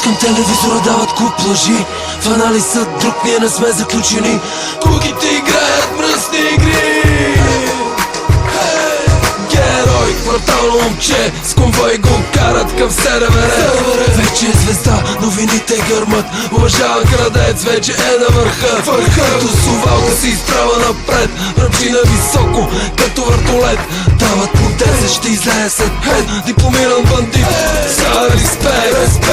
Пускам телевизора, дават куп лъжи. Фанали са друг, ние не сме заключени. Кугите играят мръсни игри. Герой, квартално момче, с конвой го карат към СРВР. Вече е звезда, новините гърмат. Уважава крадец, вече е на върха. Като сувалка си изправа напред, ръчи на високо, като въртолет. Дават по 10, ще излезе след 5. Дипломиран бандит, за респект.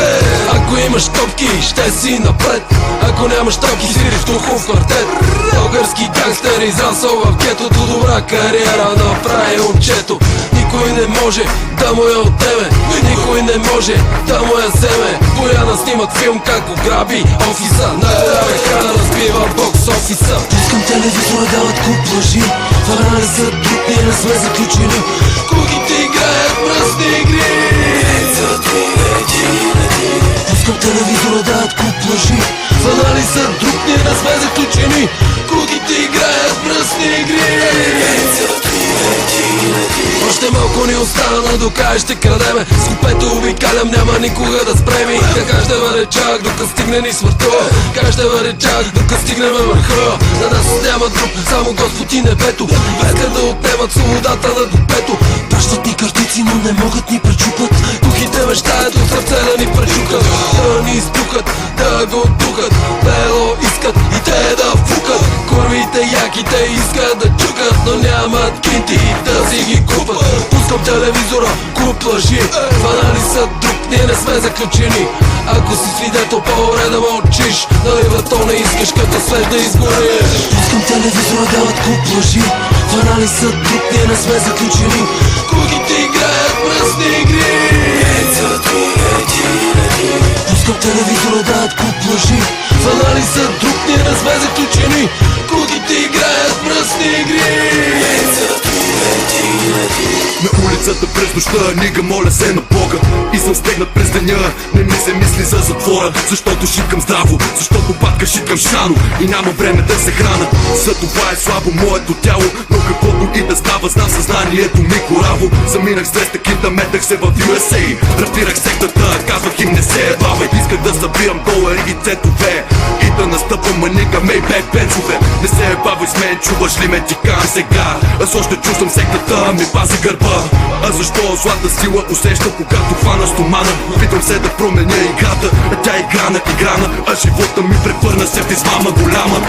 Ако имаш топки, ще си напред. Ако нямаш топки, свири в духов квартет. Български гангстер, израсъл в гетото. Добра кариера направи момчето. Никой не може да му я отнеме, никой не може да му я вземе. Бояна снимат филм как го граби офиса. На голям екран разбива бокс офиса. Пускам телевизора, дават куп лъжи. Фанали са друг, ние не сме заключени. Кугите играят мръсни игри. Пускам телевизора, дават куп лъжи. Фанали са друг, ние не сме заключени. Кугите играят мръсни игри. Още малко ни остана, докаже ще крадеме. С купето обикалям, няма никога да спреми. Как ще бъде чак, докато стигне ни смъртта. Как ще бъде чак, докато стигнем върха. На нас няма друг, само Господ и небето. Искат да отнемат свободата на допето. Пращат ни картици, но не могат ни пречупат. Кухите мечтаят от сърце да ни пречукат. Да ни изпукат, да го духат. Бело искат и те да фукат. Курвите яките искат да чукат, но нямат кинти да си ги купат. Пускам телевизора, куп лъжи. Фанали са друг, ние не сме заключени. Ако си свидетел, по-добре да мълчиш. Нали то не искаш като свет да изгориш. Пускам телевизора, дават куп лъжи. Фанали са друг, ние не сме заключени. Кугите играят мръсни игри. Пускам телевизора, дават куп лъжи. Фанали са друг, ние не сме заключени. Кугите играят мръсни игри. На улицата през нощта, нига моля се на Бога. И съм стегнат през деня, не ми се мисли за затвора. Защото шиткам здраво, защото патка шиткам шано. И няма време да се храна, за това е слабо моето тяло. Но каквото и да става, знам съзнанието ми кораво. Заминах с 200 кита, метах се в USA. Рафтирах сектата, казвах им не се бавай. Исках да събирам долари и центове и да настъпвам манига Maybach бенцове. Не се бавай с мен, чуваш ли ме, ти кам сега. Аз още чувствам сектата, ми пази гърба. А защо злата сила усеща, когато хвана стомана? Питам се да променя играта, а тя играна, а живота ми превърна се в измама голяма.